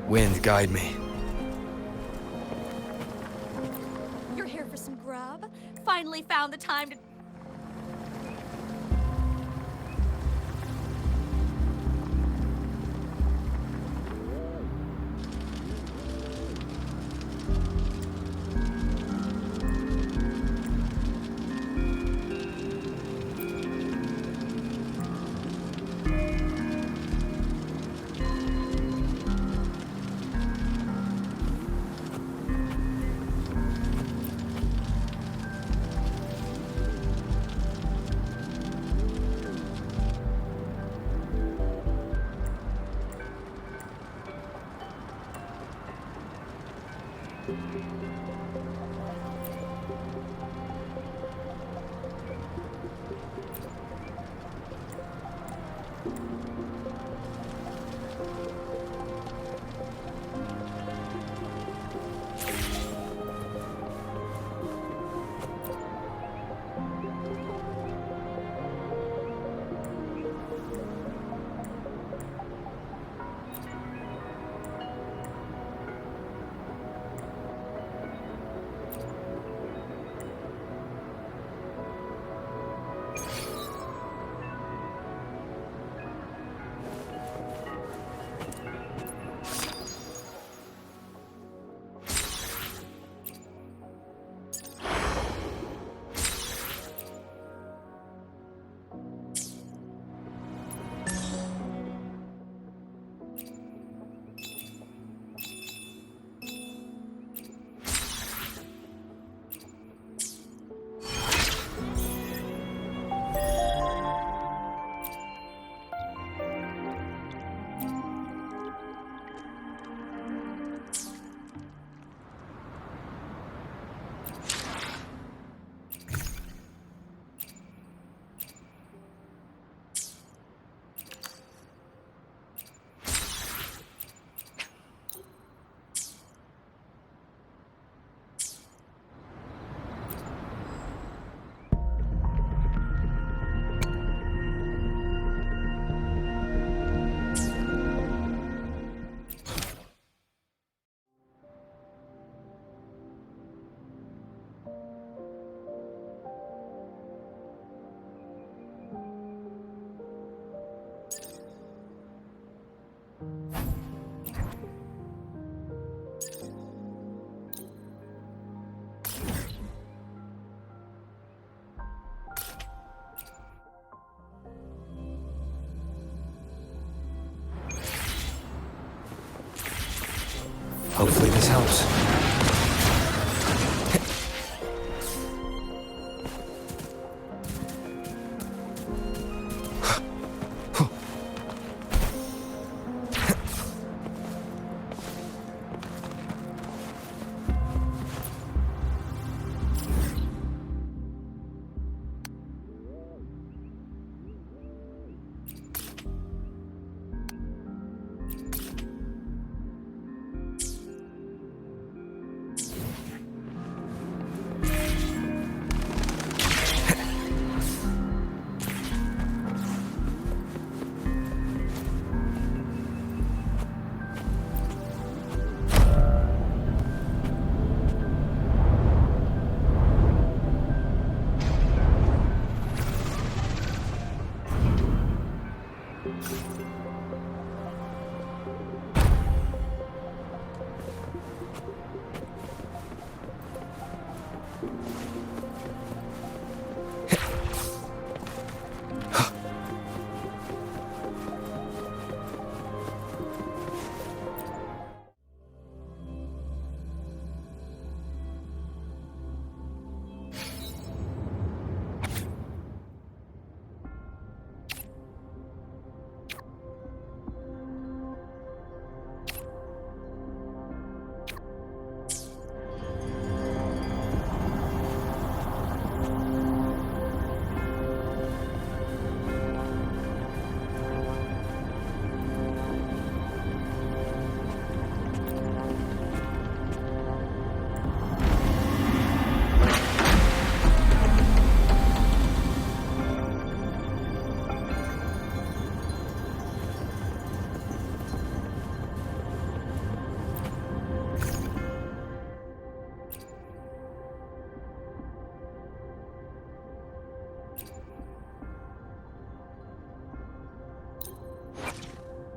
Wind, guide me. You're here for some grub? Finally found the time to... Hopefully this helps.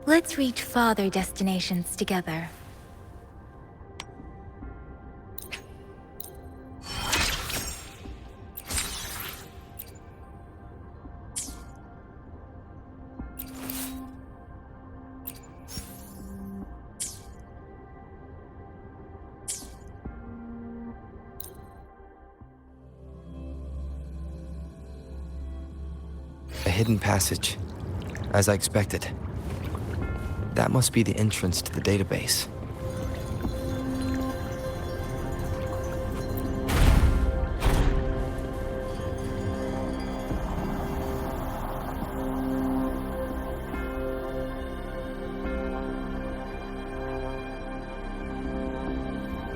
Let's reach farther destinations together. A hidden passage, as I expected. That must be the entrance to the database.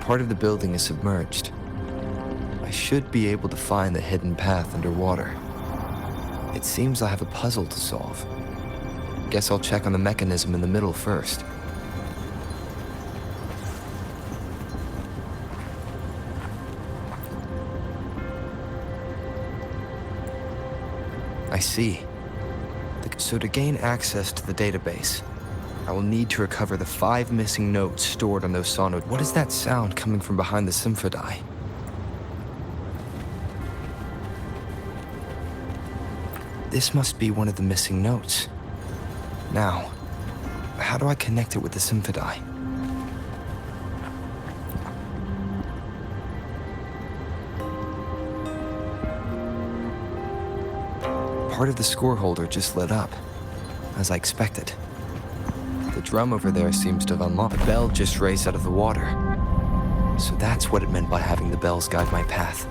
Part of the building is submerged. I should be able to find the hidden path underwater. It seems I have a puzzle to solve. Guess I'll check on the mechanism in the middle first. I see. So to gain access to the database, I will need to recover the 5 missing notes stored on those sonos. What is that sound coming from behind the Symphodi? This must be one of the missing notes. Now, how do I connect it with the Symphodi? Part of the score holder just lit up, as I expected. The drum over there seems to have unlocked. The bell just raised out of the water. So that's what it meant by having the bells guide my path.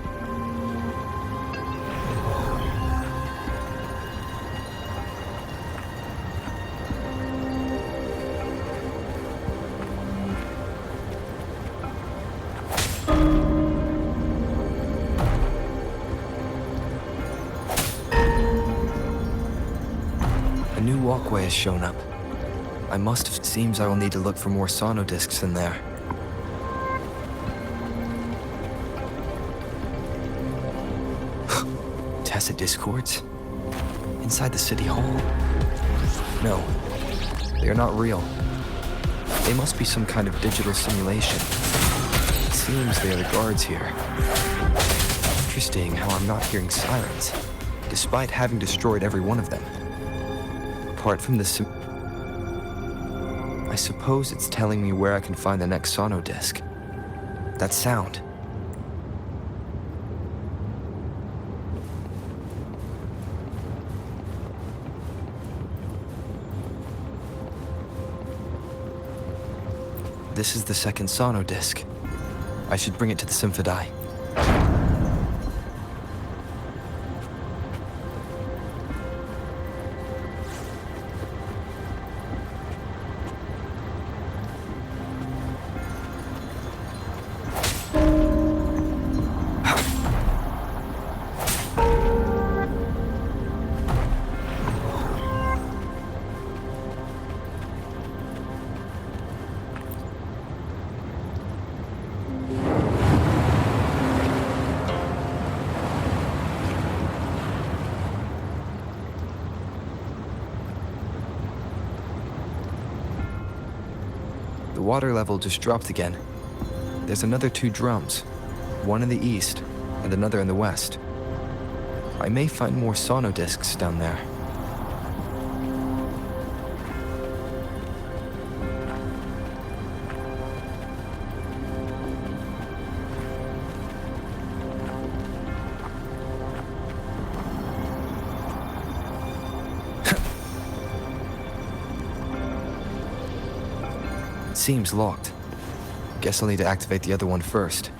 A new walkway has shown up. I must have. Seems I will need to look for more sono discs in there. Tacit discords? Inside the city hall? No, they are not real. They must be some kind of digital simulation. It seems they are the guards here. Interesting how I'm not hearing sirens, despite having destroyed every one of them. Apart from the I suppose it's telling me where I can find the next sono disc. That sound. This is the second sono disc. I should bring it to the Symphodi. The water level just dropped again. There's another 2 drums, one in the east and another in the west. I may find more sono discs down there. Seems locked. Guess I'll need to activate the other one first.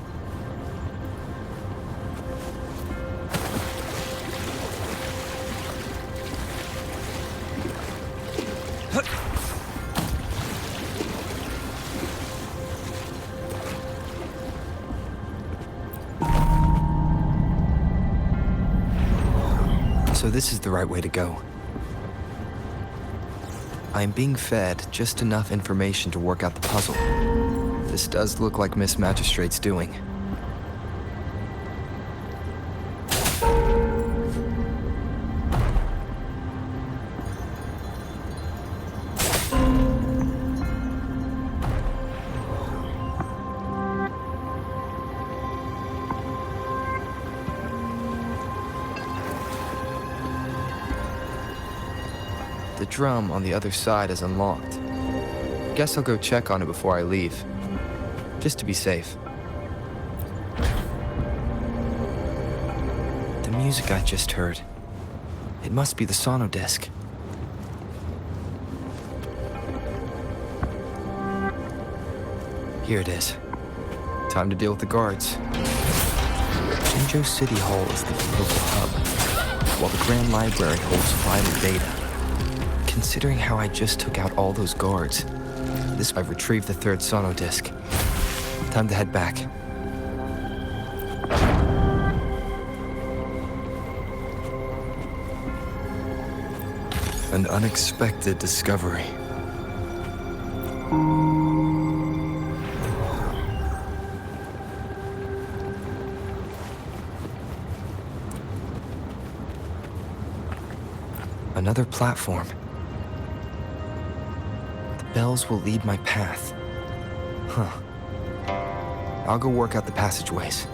So this is the right way to go. I'm being fed just enough information to work out the puzzle. This does look like Miss Magistrate's doing. The drum on the other side is unlocked. Guess I'll go check on it before I leave, just to be safe. The music I just heard, it must be the sono disc. Here it is. Time to deal with the guards. Jinzhou City Hall is the political hub, while the Grand Library holds vital data. Considering how I just took out all those guards, I've retrieved the 3rd sono disc. Time to head back. An unexpected discovery. Another platform. Bells will lead my path. Huh. I'll go work out the passageways.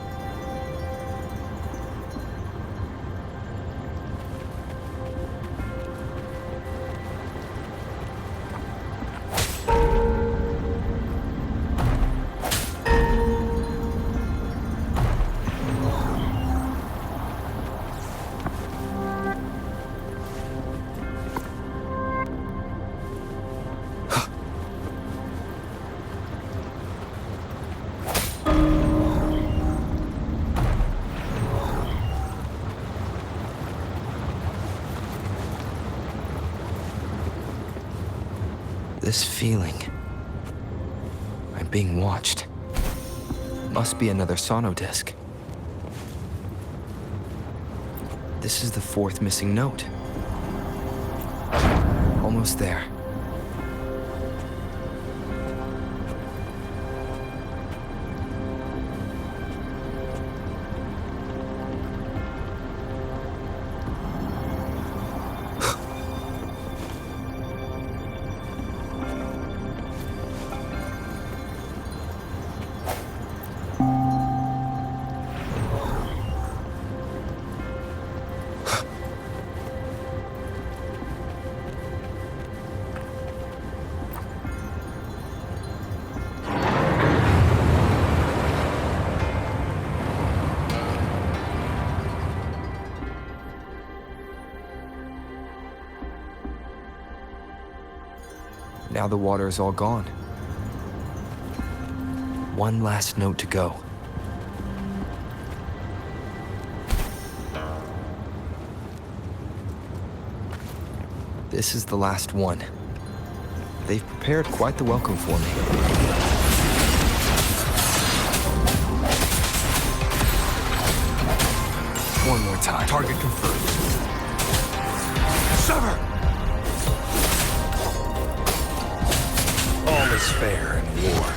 This feeling. I'm being watched. Must be another sono disc. This is the 4th missing note. Almost there. Now the water is all gone. One last note to go. This is the last one. They've prepared quite the welcome for me. One more time. Target confirmed. Sever! All is fair in war.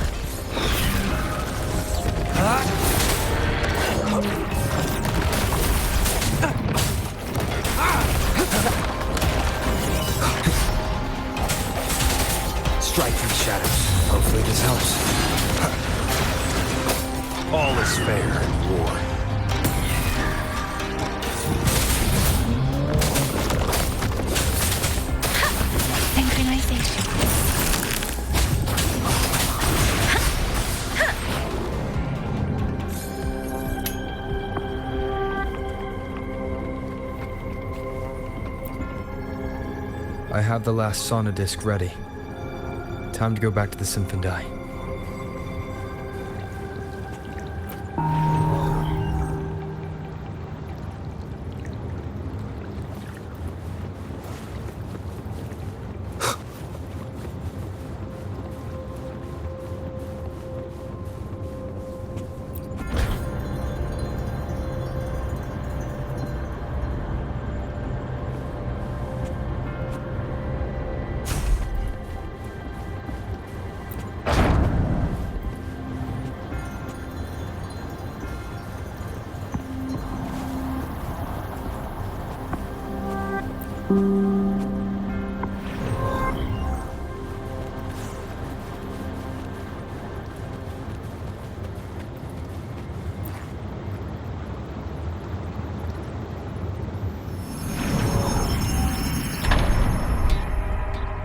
Strike from the shadows. Hopefully this helps. All is fair in war. Synchronization. I have the last sauna disc ready. Time to go back to the Symphondai.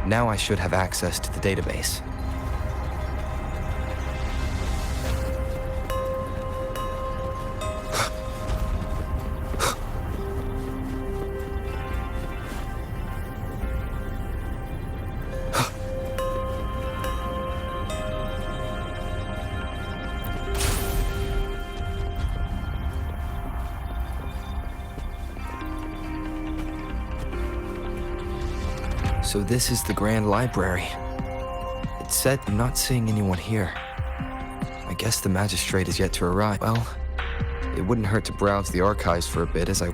Now I should have access to the database. So this is the Grand Library. It said I'm not seeing anyone here. I guess the magistrate is yet to arrive. Well, it wouldn't hurt to browse the archives for a bit as I...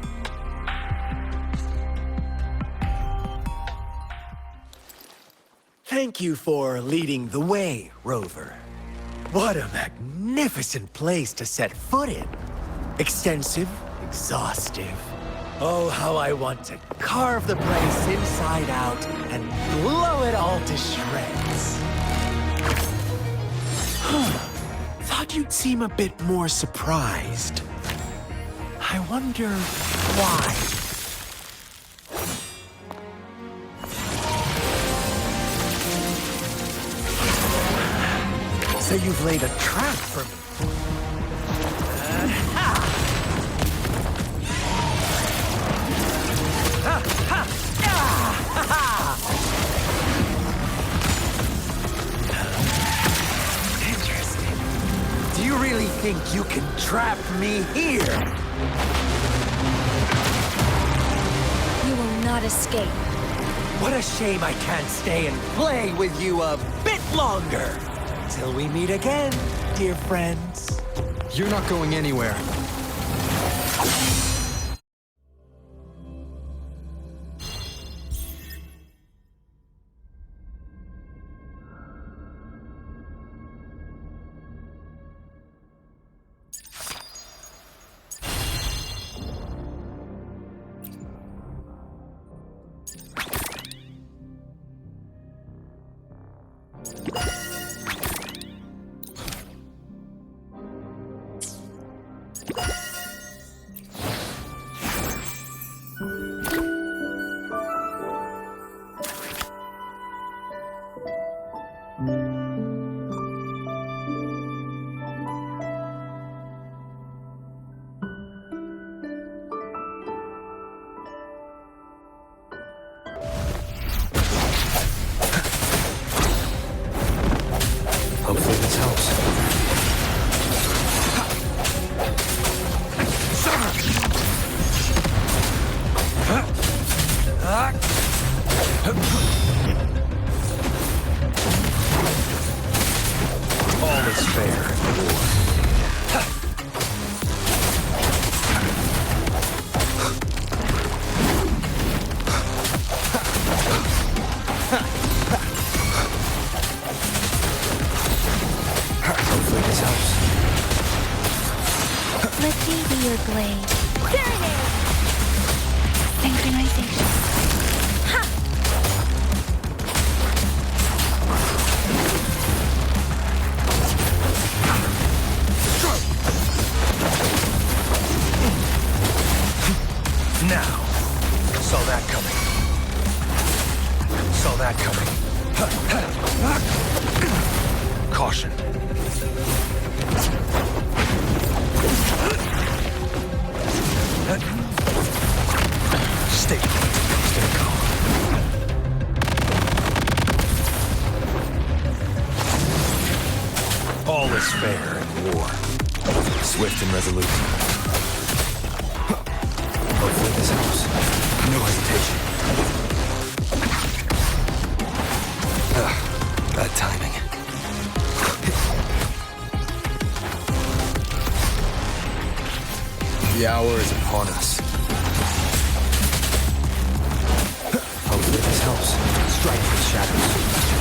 Thank you for leading the way, Rover. What a magnificent place to set foot in. Extensive, exhaustive. Oh, how I want to carve the place inside out and blow it all to shreds. Thought you'd seem a bit more surprised. I wonder why. So you've laid a trap for me. Interesting. Do you really think you can trap me here? You will not escape. What a shame I can't stay and play with you a bit longer. Till we meet again, dear friends. You're not going anywhere. Hopefully this helps. All is fair in war. Hopefully this helps. Let me be your blade. There it is! Synchronization. Now. Saw that coming. Saw that coming. Caution. Stay calm. All is fair in war. Swift and resolute. Hopefully this helps. No hesitation. Bad timing. The hour is upon us. Hopefully this helps. Strike for the shadows.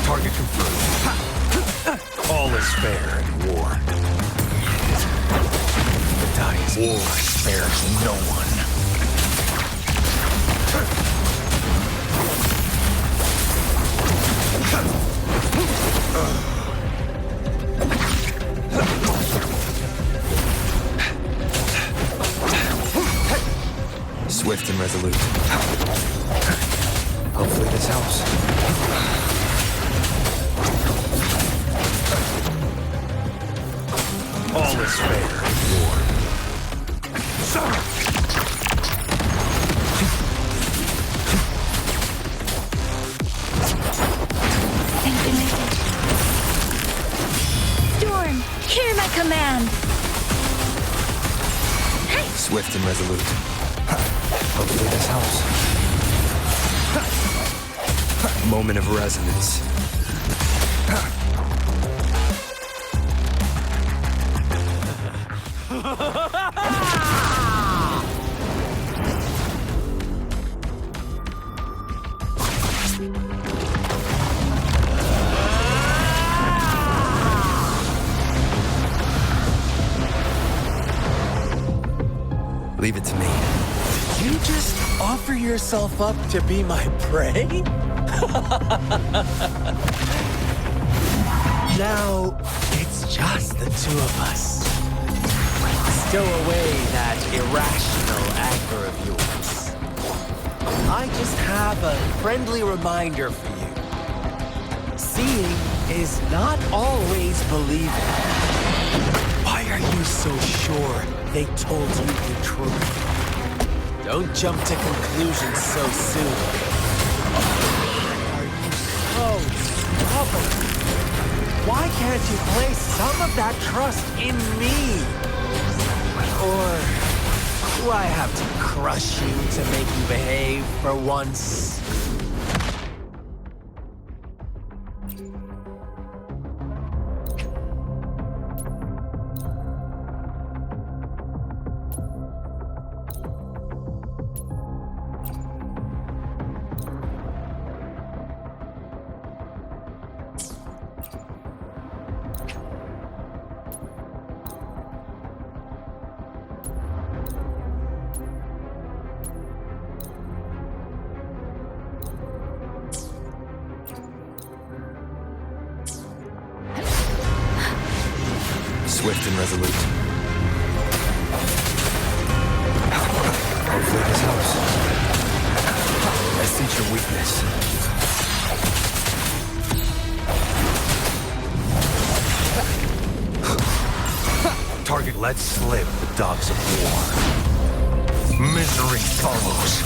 Target confirmed. All is fair in war. The die is war spares no one. Swift and resolute. Hopefully this helps. All is fair in war. Synchronization. Storm, hear my command. Swift and resolute. Hopefully this helps. Moment of resonance. Leave it to me. You just offer yourself up to be my prey? Now, it's just the two of us. Stow away that irrational anger of yours. I just have a friendly reminder for you. Seeing is not always believing. Why are you so sure they told you the truth? Don't jump to conclusions so soon. Are you so stubborn? Why can't you place some of that trust in me? Or do I have to crush you to make you behave for once? Swift and resolute. Hopefully this helps. I sense your weakness. Target let slip the dogs of war. Misery follows.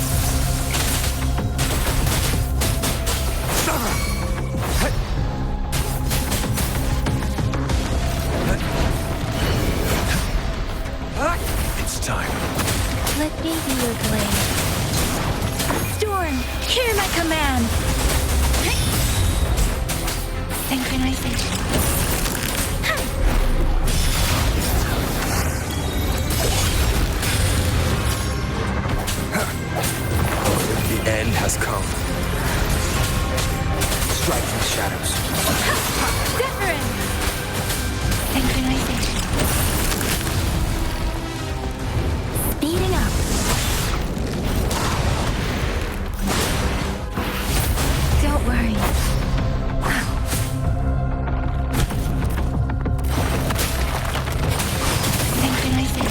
Hear my command! Synchronization. The end has come. Strike from the shadows. WUTHERING! Synchronization. Speeding up. Don't worry. Synchronization.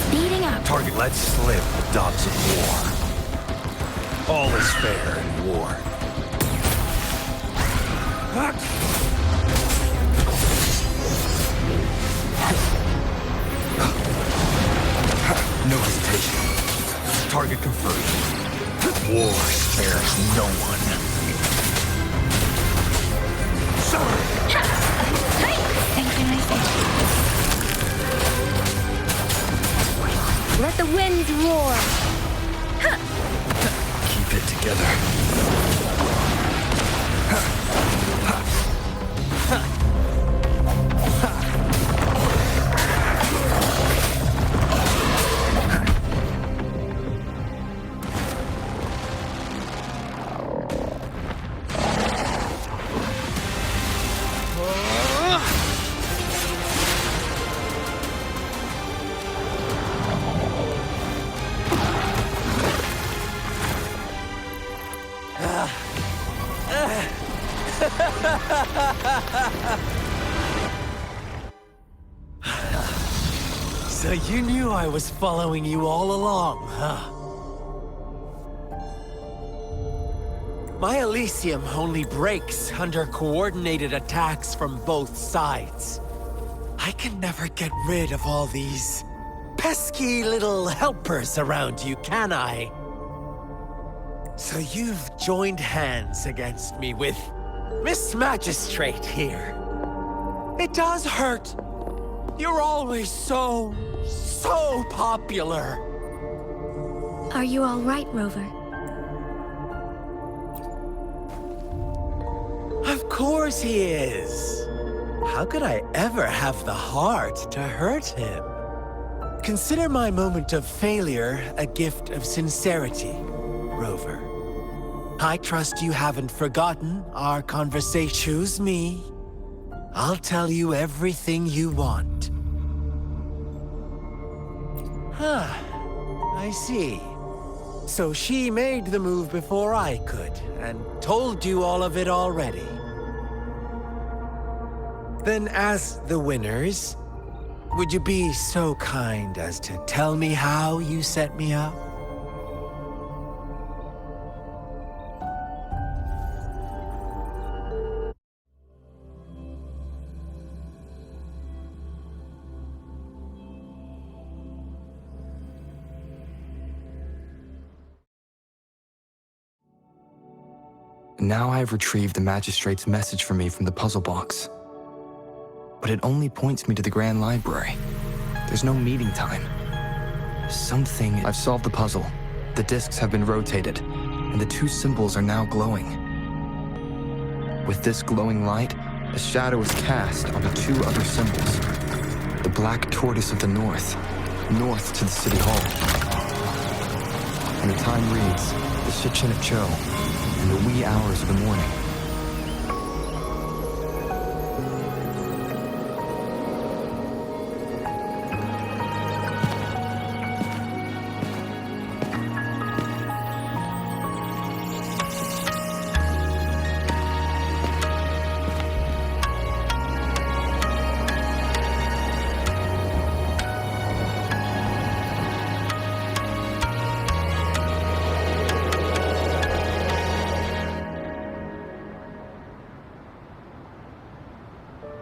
Speeding up. Target let slip the dogs of war. All is fair in war. No hesitation. Target confirmed. War spares no one. Synchronization. Let the winds roar. Keep it together. So you knew I was following you all along, huh? My Elysium only breaks under coordinated attacks from both sides. I can never get rid of all these pesky little helpers around you, can I? So you've joined hands against me with Miss Magistrate here. It does hurt. You're always so popular. Are you all right, Rover? Of course he is. How could I ever have the heart to hurt him? Consider my moment of failure a gift of sincerity, Rover. I trust you haven't forgotten our conversation. Choose me. I'll tell you everything you want. Huh. I see. So she made the move before I could, and told you all of it already. Then as the winners, would you be so kind as to tell me how you set me up? Now I have retrieved the Magistrate's message for me from the puzzle box. But it only points me to the Grand Library. There's no meeting time. I've solved the puzzle. The discs have been rotated, and the two symbols are now glowing. With this glowing light, a shadow is cast onto two other symbols. The black tortoise of the north to the City Hall. And the time reads, the Shichin of Cho, in the wee hours of the morning.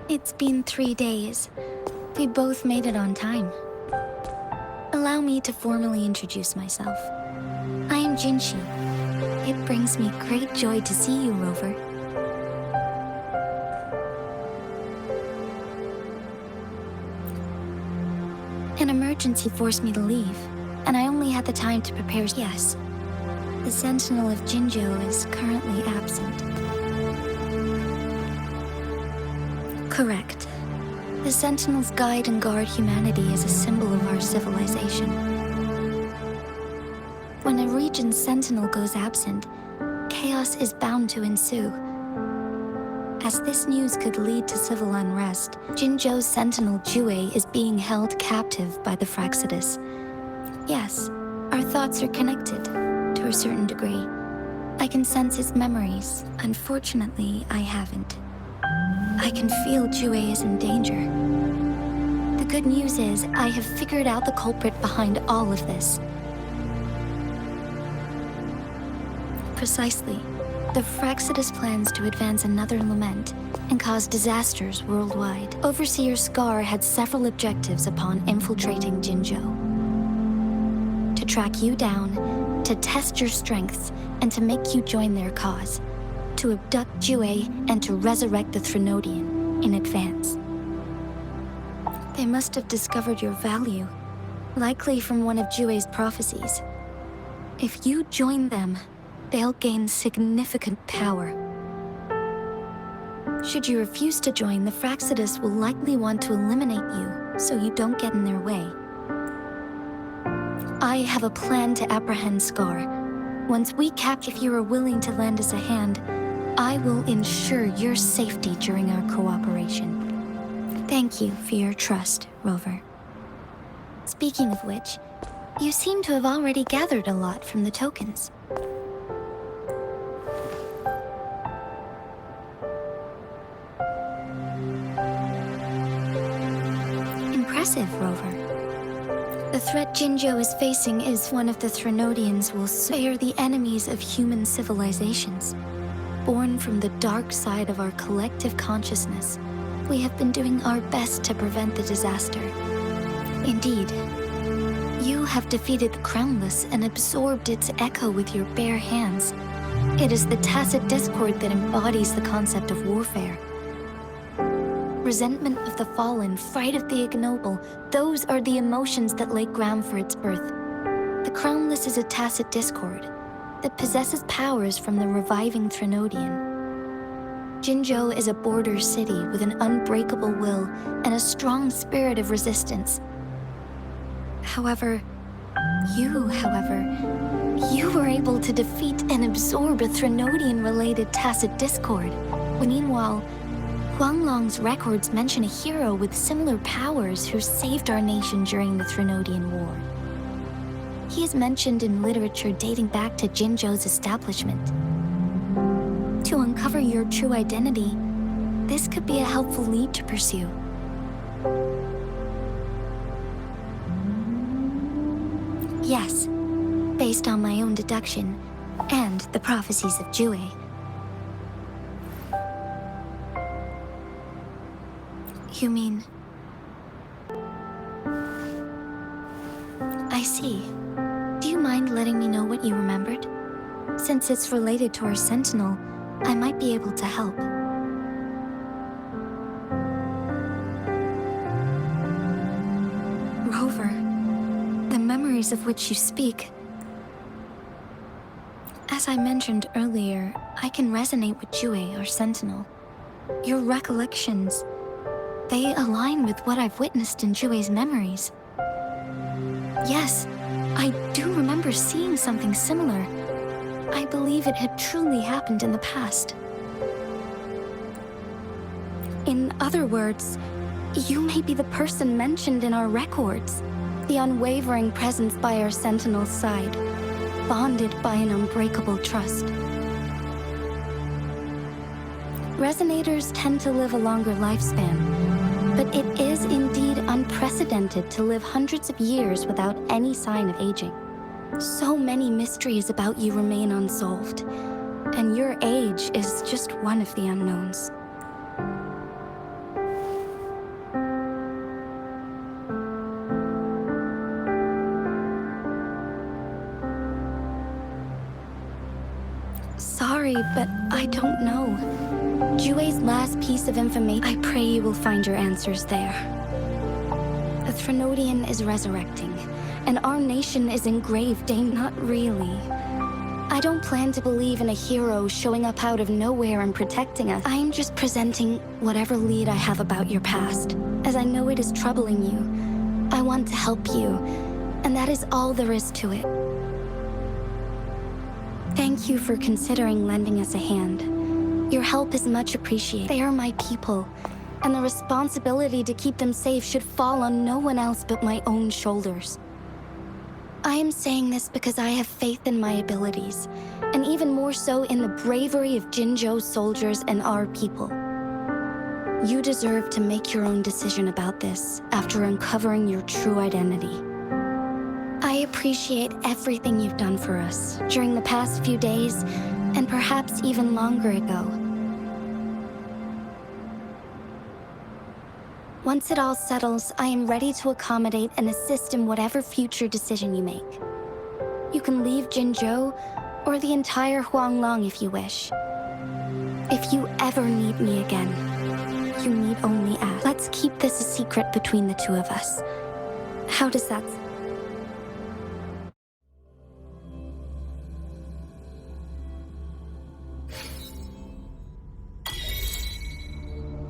It's been 3 days. We both made it on time. Allow me to formally introduce myself. I am Jinshi. It brings me great joy to see you, Rover. An emergency forced me to leave. and I only had the time to prepare. Yes, the Sentinel of Jinzhou is currently absent. Correct. The Sentinels guide and guard humanity as a symbol of our civilization. When a region's Sentinel goes absent, chaos is bound to ensue. As this news could lead to civil unrest, Jinzhou's Sentinel Jue is being held captive by the Fraxidus. Yes, our thoughts are connected, to a certain degree. I can sense his memories. Unfortunately, I haven't. I can feel Jue is in danger. The good news is, I have figured out the culprit behind all of this. Precisely. The Fraxidus plans to advance another lament and cause disasters worldwide. Overseer Scar had several objectives upon infiltrating Jinzhou. To track you down, to test your strengths, and to make you join their cause. To abduct Jue and to resurrect the Threnodian in advance. They must have discovered your value, likely from one of Jue's prophecies. If you join them, they'll gain significant power. Should you refuse to join, the Fraxidus will likely want to eliminate you, so you don't get in their way. I have a plan to apprehend Scar. Once we capture, if you are willing to lend us a hand, I will ensure your safety during our cooperation. Thank you for your trust, Rover. Speaking of which, you seem to have already gathered a lot from the tokens. Impressive, Rover. The threat Jinzhou is facing is one of the Threnodians will spare the enemies of human civilizations. Born from the dark side of our collective consciousness, we have been doing our best to prevent the disaster. Indeed, you have defeated the Crownless and absorbed its echo with your bare hands. It is the tacit discord that embodies the concept of warfare. Resentment of the fallen, fright of the ignoble, those are the emotions that lay ground for its birth. The Crownless is a tacit discord that possesses powers from the reviving Threnodian. Jinzhou is a border city with an unbreakable will and a strong spirit of resistance. However, you were able to defeat and absorb a Threnodian-related tacit discord. Meanwhile, Huanglong's records mention a hero with similar powers who saved our nation during the Threnodian War. He is mentioned in literature dating back to Jinzhou's establishment. To uncover your true identity, this could be a helpful lead to pursue. Yes, based on my own deduction and the prophecies of Jue. You mean... I see. Do you mind letting me know what you remembered? Since it's related to our Sentinel, I might be able to help. Rover, the memories of which you speak... As I mentioned earlier, I can resonate with Jue, our Sentinel. Your recollections... they align with what I've witnessed in Jue's memories. Yes, I do remember seeing something similar. I believe it had truly happened in the past. In other words, you may be the person mentioned in our records. The unwavering presence by our Sentinel's side, bonded by an unbreakable trust. Resonators tend to live a longer lifespan, but it is indeed unprecedented to live hundreds of years without any sign of aging. So many mysteries about you remain unsolved, and your age is just one of the unknowns. Sorry, but I don't know. Jue's last piece of information. I pray you will find your answers there. The Threnodian is resurrecting, and our nation is in grave danger. Not really. I don't plan to believe in a hero showing up out of nowhere and protecting us. I am just presenting whatever lead I have about your past, as I know it is troubling you. I want to help you, and that is all there is to it. Thank you for considering lending us a hand. Your help is much appreciated. They are my people, and the responsibility to keep them safe should fall on no one else but my own shoulders. I am saying this because I have faith in my abilities, and even more so in the bravery of Jinzhou's soldiers and our people. You deserve to make your own decision about this after uncovering your true identity. I appreciate everything you've done for us during the past few days, and perhaps even longer ago. Once it all settles, I am ready to accommodate and assist in whatever future decision you make. You can leave Jinzhou, or the entire Huanglong if you wish. If you ever need me again, you need only ask. Let's keep this a secret between the two of us. How does that sound?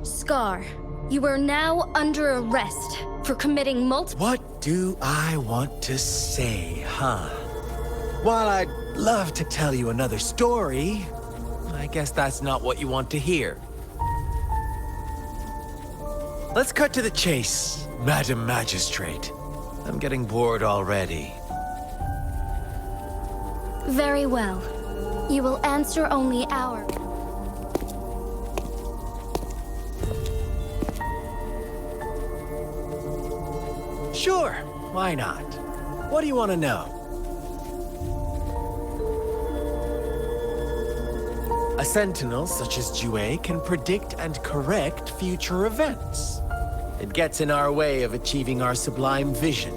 Scar, you are now under arrest for committing multiple— What do I want to say, huh? While I'd love to tell you another story, I guess that's not what you want to hear. Let's cut to the chase, Madam Magistrate. I'm getting bored already. Very well. You will answer only our— Sure, why not? What do you want to know? A sentinel such as Jue can predict and correct future events. It gets in our way of achieving our sublime vision.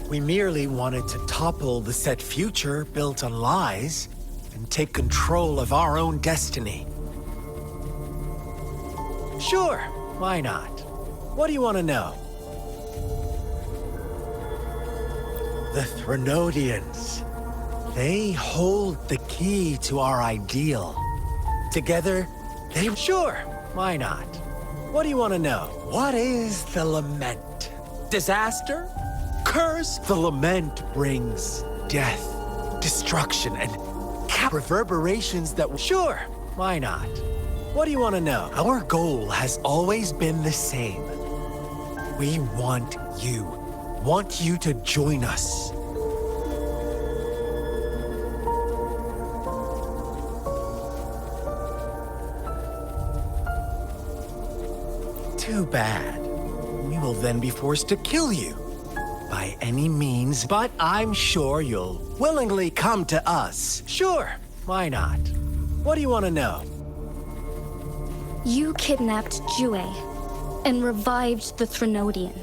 We merely wanted to topple the set future built on lies and take control of our own destiny. Sure, why not? What do you want to know? The Threnodians. They hold the key to our ideal. Together, they— Sure, why not? What do you want to know? What is the lament? Disaster? Curse? The lament brings death, destruction, and reverberations that— Sure, why not? What do you want to know? Our goal has always been the same. We want you to join us. Too bad. We will then be forced to kill you. By any means, but I'm sure you'll willingly come to us. Sure, why not? What do you want to know? You kidnapped Jue and revived the Threnodian,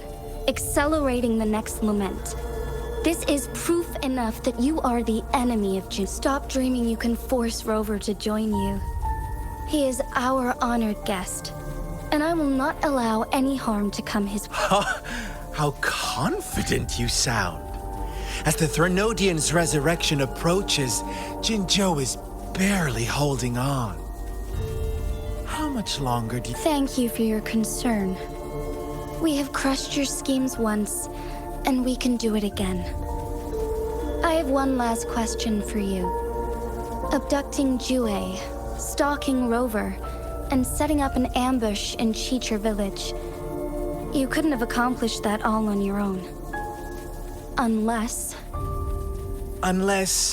accelerating the next lament. This is proof enough that you are the enemy of Jin. Stop dreaming you can force Rover to join you. He is our honored guest, and I will not allow any harm to come his way. How confident you sound. As the Threnodian's resurrection approaches, Jinzhou is barely holding on. How much longer do you— Thank you for your concern. We have crushed your schemes once, and we can do it again. I have one last question for you. Abducting Jue, stalking Rover, and setting up an ambush in Chicher village. You couldn't have accomplished that all on your own. Unless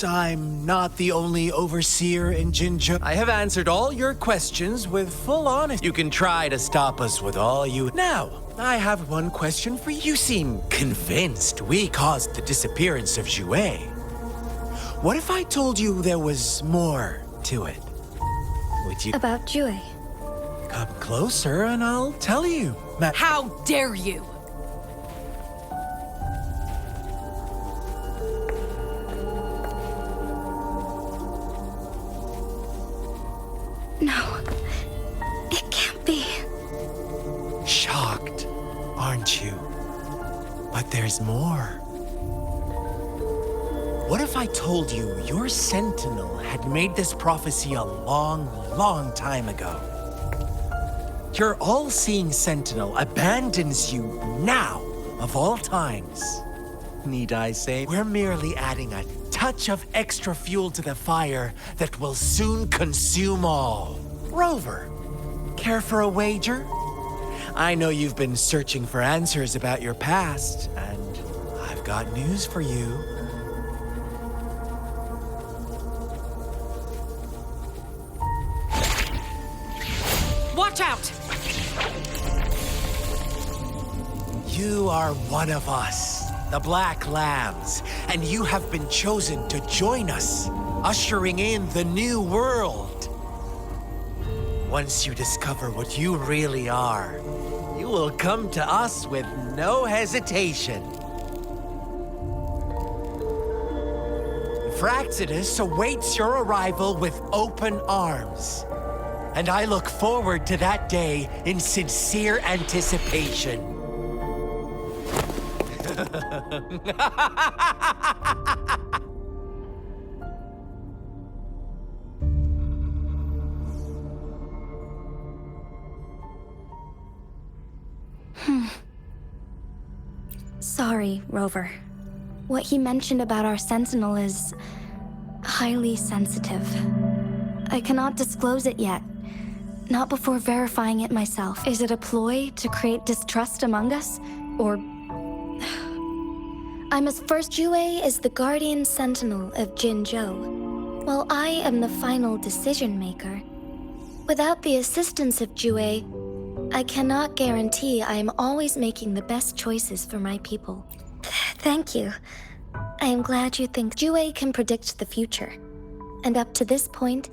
I'm not the only overseer in Jinzhou. I have answered all your questions with full honesty. You can try to stop us with all you— Now, I have one question for you. You seem convinced we caused the disappearance of Jue. What if I told you there was more to it? Would you— about Jue. Come closer and I'll tell you. How dare you! No, it can't be. Shocked, aren't you? But there's more. What if I told you your sentinel had made this prophecy a long, long time ago? Your all-seeing sentinel abandons you now, of all times. Need I say, we're merely adding a touch of extra fuel to the fire that will soon consume all. Rover, care for a wager? I know you've been searching for answers about your past, and I've got news for you. Watch out! You are one of us, the Black Lambs, and you have been chosen to join us, ushering in the new world. Once you discover what you really are, you will come to us with no hesitation. Fraxidus awaits your arrival with open arms. And I look forward to that day in sincere anticipation. Sorry, Rover. What he mentioned about our sentinel is highly sensitive. I cannot disclose it yet. Not before verifying it myself. Is it a ploy to create distrust among us? Or... I must first... Jue is the guardian sentinel of Jinzhou, while I am the final decision maker. Without the assistance of Jue, I cannot guarantee I am always making the best choices for my people. Thank you. I am glad you think Jue can predict the future. And up to this point,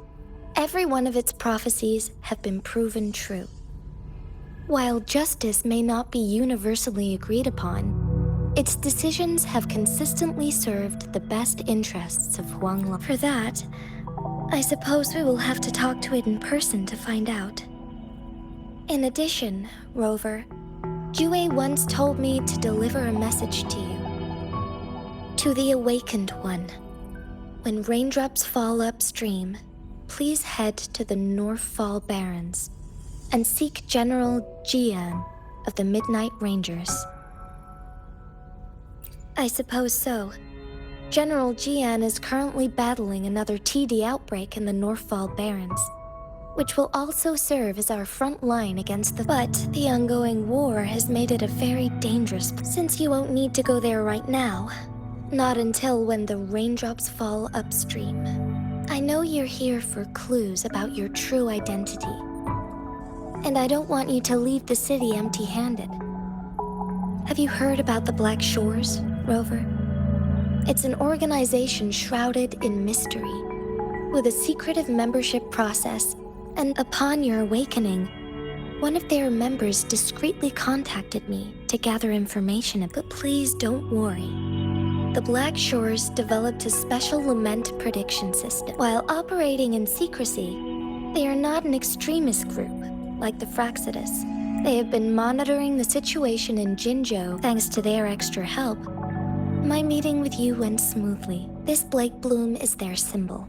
every one of its prophecies have been proven true. While justice may not be universally agreed upon, its decisions have consistently served the best interests of Huanglong. For that, I suppose we will have to talk to it in person to find out. In addition, Rover, Jue once told me to deliver a message to you. To the Awakened One. When raindrops fall upstream, please head to the Northfall Barrens and seek General Jian of the Midnight Rangers. I suppose so. General Jian is currently battling another TD outbreak in the Northfall Barrens, which will also serve as our front line against the... But the ongoing war has made it a very dangerous... Since you won't need to go there right now, not until when the raindrops fall upstream. I know you're here for clues about your true identity. And I don't want you to leave the city empty-handed. Have you heard about the Black Shores, Rover? It's an organization shrouded in mystery, with a secretive membership process, and upon your awakening, one of their members discreetly contacted me to gather information. But please don't worry. The Black Shores developed a special lament prediction system. While operating in secrecy, they are not an extremist group, like the Fraxidus. They have been monitoring the situation in Jinzhou thanks to their extra help. My meeting with you went smoothly. This Blake Bloom is their symbol.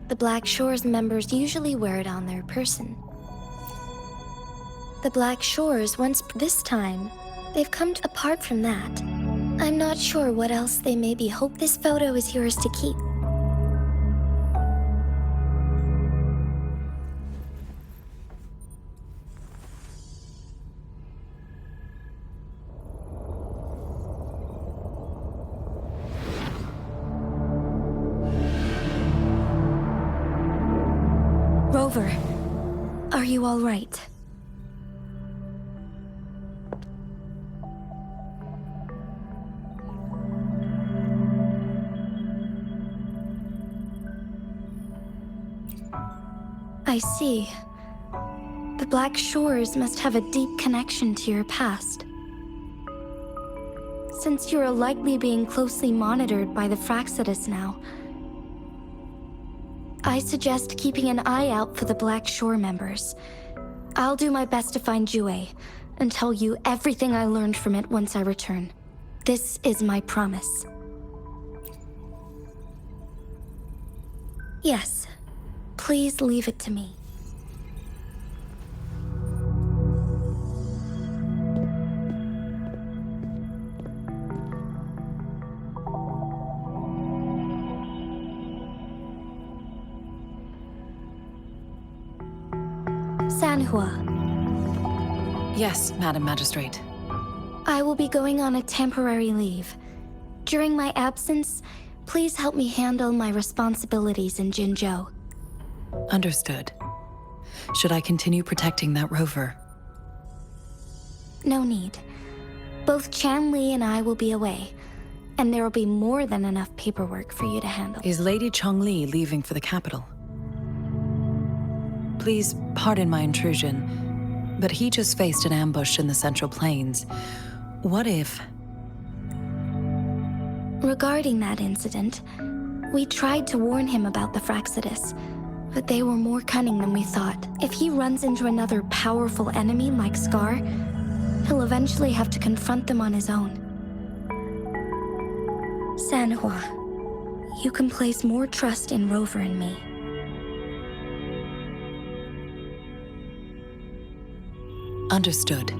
The Black Shores members usually wear it on their person. The Black Shores this time, they've come to... Apart from that, I'm not sure what else they may be. Hope this photo is yours to keep. Rover, are you all right? I see. The Black Shores must have a deep connection to your past. Since you are likely being closely monitored by the Fraxidus now, I suggest keeping an eye out for the Black Shore members. I'll do my best to find Jue and tell you everything I learned from it once I return. This is my promise. Yes, please leave it to me. Sanhua, Yes, Madam Magistrate. I will be going on a temporary leave. During my absence, please help me handle my responsibilities in Jinzhou. Understood. Should I continue protecting that rover? No need. Both Chan Li and I will be away, and there will be more than enough paperwork for you to handle. Is Lady Chongli leaving for the capital? Please pardon my intrusion, but he just faced an ambush in the Central Plains. What if... Regarding that incident, we tried to warn him about the Fraxidus, but they were more cunning than we thought. If he runs into another powerful enemy like Scar, he'll eventually have to confront them on his own. Sanhua, you can place more trust in Rover and me. Understood.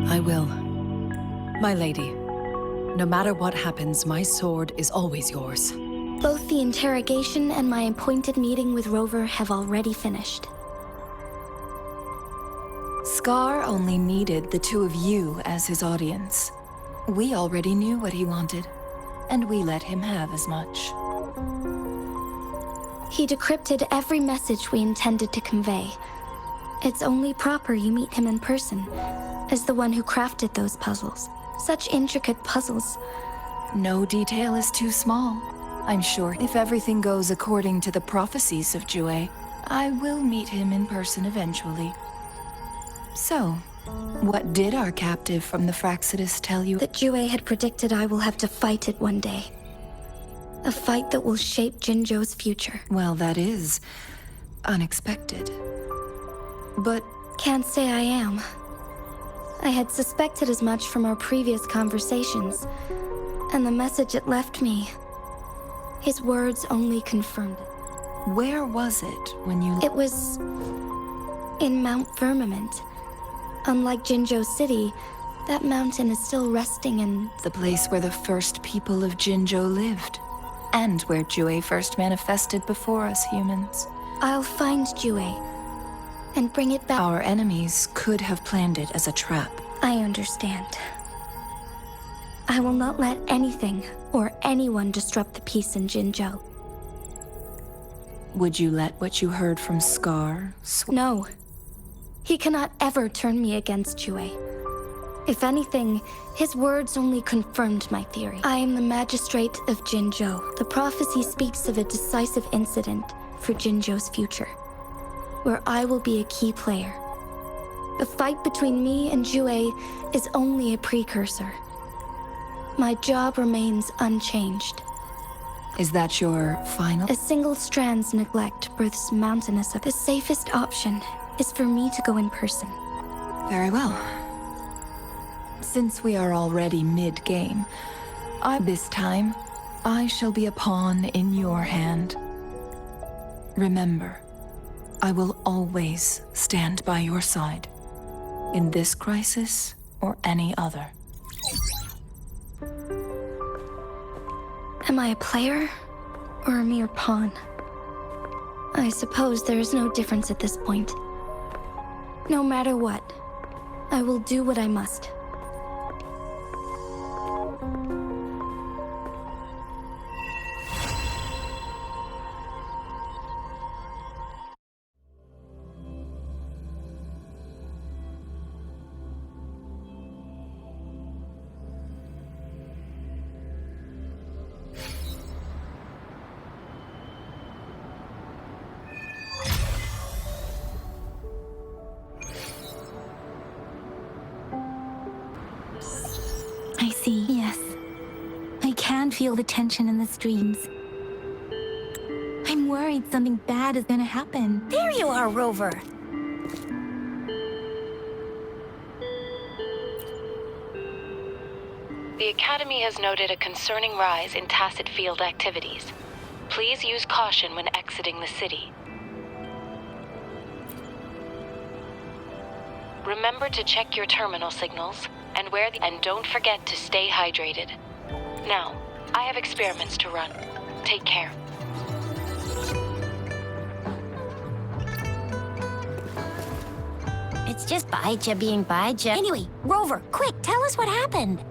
I will. My lady, no matter what happens, my sword is always yours. Both the interrogation and my appointed meeting with Rover have already finished. Scar only needed the two of you as his audience. We already knew what he wanted, and we let him have as much. He decrypted every message we intended to convey. It's only proper you meet him in person, as the one who crafted those puzzles. Such intricate puzzles. No detail is too small. I'm sure if everything goes according to the prophecies of Jue, I will meet him in person eventually. So, what did our captive from the Fraxidus tell you? That Jue had predicted I will have to fight it one day. A fight that will shape Jinzhou's future. Well, that is unexpected. But Can't say I am. I had suspected as much from our previous conversations, and the message it left me, his words only confirmed it. where was it when you... It was in Mount Firmament. Unlike Jinzhou City, that mountain is still resting in... The place where the first people of Jinzhou lived, and where Jue first manifested before us humans. I'll find Jue and bring it back. Our enemies could have planned it as a trap. I understand. I will not let anything or anyone disrupt the peace in Jinzhou. Would you let what you heard from Scar No. He cannot ever turn me against Jue. If anything, his words only confirmed my theory. I am the magistrate of Jinzhou. The prophecy speaks of a decisive incident for Jinzhou's future, where I will be a key player. The fight between me and Jue is only a precursor. My job remains unchanged. Is that your final? A single strand's neglect births mountainous. The safest option is for me to go in person. Very well. Since we are already mid-game, this time, I shall be a pawn in your hand. Remember, I will always stand by your side, in this crisis or any other. Am I a player or a mere pawn? I suppose there is no difference at this point. No matter what, I will do what I must. I see, yes. I can feel the tension in the streams. I'm worried something bad is gonna happen. There you are, Rover. The Academy has noted a concerning rise in tacit field activities. Please use caution when exiting the city. Remember to check your terminal signals and don't forget to stay hydrated. Now, I have experiments to run. Take care. It's just Baija being Baija. Anyway, Rover, quick, tell us what happened.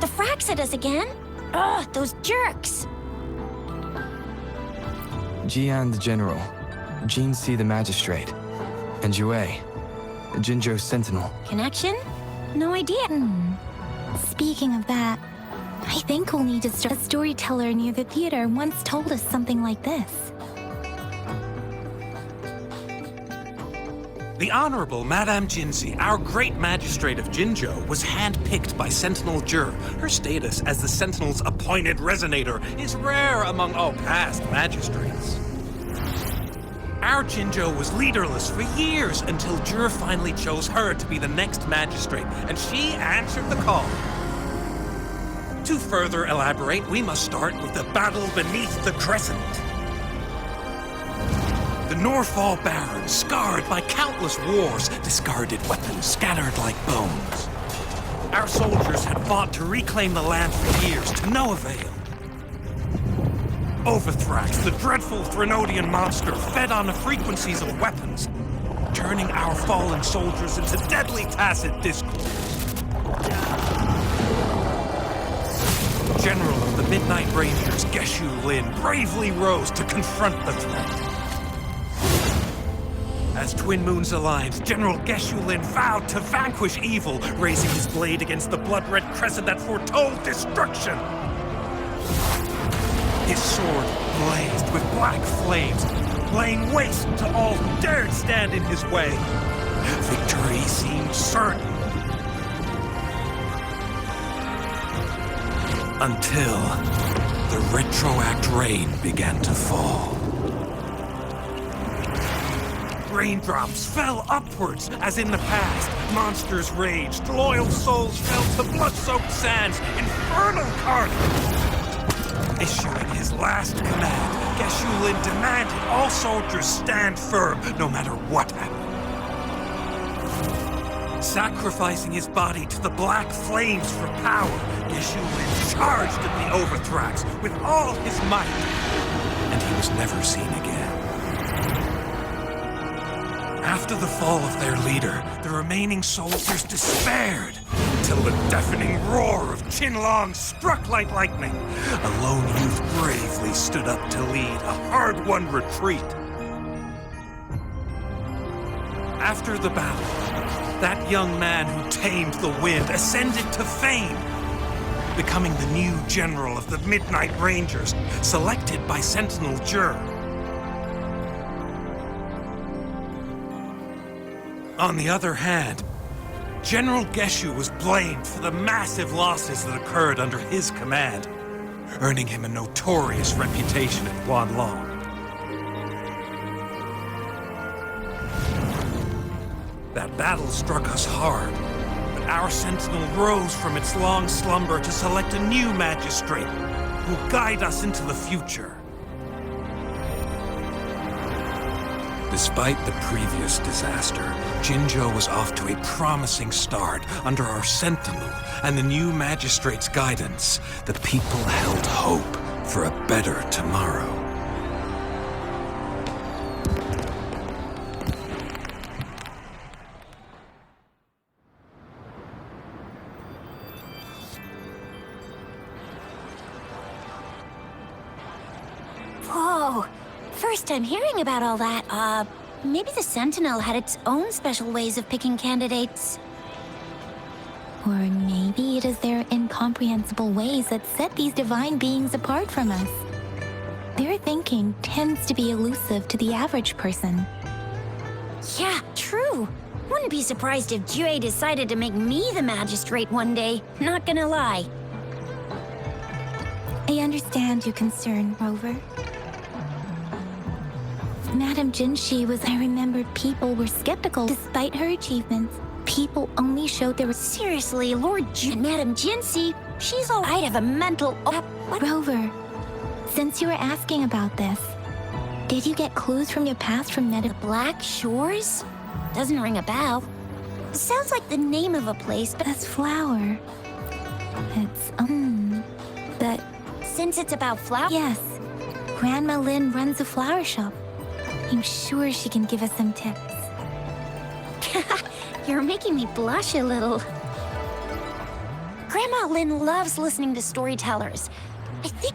The fracks at us again? Ugh, those jerks! Jian the General, Jin Si the Magistrate, and Jue, Jinzhou Sentinel. Connection? No idea. Speaking of that, I think we'll need to start. A storyteller near the theater once told us something like this. The Honorable Madame Jinzi, our great magistrate of Jinzhou, was handpicked by Sentinel Jur. Her status as the Sentinel's appointed resonator is rare among all past magistrates. Our Jinzhou was leaderless for years until Jur finally chose her to be the next magistrate, and she answered the call. To further elaborate, we must start with the battle beneath the Crescent. The Norfall Barons, scarred by countless wars, discarded weapons scattered like bones. Our soldiers had fought to reclaim the land for years, to no avail. Overthrax, the dreadful Threnodian monster, fed on the frequencies of weapons, turning our fallen soldiers into deadly tacit discourse. General of the Midnight Rangers, Geshu Lin, bravely rose to confront the threat. As Twin Moons aligned, General Geshu Lin vowed to vanquish evil, raising his blade against the blood-red crescent that foretold destruction. His sword blazed with black flames, laying waste to all who dared stand in his way. Victory seemed certain. Until the retroact rain began to fall. Raindrops fell upwards, as in the past. Monsters raged, loyal souls fell to blood-soaked sands, infernal carnage. Issuing his last command, Geshu Lin demanded all soldiers stand firm, no matter what happened. Sacrificing his body to the black flames for power, Geshu Lin charged at the Overthrax with all his might, and he was never seen again. After the fall of their leader, the remaining soldiers despaired, until the deafening roar of Qinlong struck like lightning. A lone youth bravely stood up to lead a hard-won retreat. After the battle, that young man who tamed the wind ascended to fame, becoming the new general of the Midnight Rangers, selected by Sentinel Jur. On the other hand, General Geshu was blamed for the massive losses that occurred under his command, earning him a notorious reputation at Huanglong. That battle struck us hard, but our Sentinel rose from its long slumber to select a new magistrate who will guide us into the future. Despite the previous disaster, Jinzhou was off to a promising start under our Sentinel and the new magistrate's guidance. The people held hope for a better tomorrow. Whoa! First time hearing about all that. Maybe the Sentinel had its own special ways of picking candidates. Or maybe it is their incomprehensible ways that set these divine beings apart from us. Their thinking tends to be elusive to the average person. Yeah, true. Wouldn't be surprised if Jue decided to make me the magistrate one day, not gonna lie. I understand your concern, Rover. Madame Jinshi was, I remembered people were skeptical despite her achievements. People only showed they were seriously Lord and Madame Jinshi. She's all right of a mental. Rover, since you were asking about this, did you get clues from your past from the Black Shores? Doesn't ring a bell. Sounds like the name of a place, but that's flower. It's but since it's about flowers, yes. Grandma Lynn runs a flower shop. I'm sure she can give us some tips. You're making me blush a little. Grandma Lynn loves listening to storytellers. I think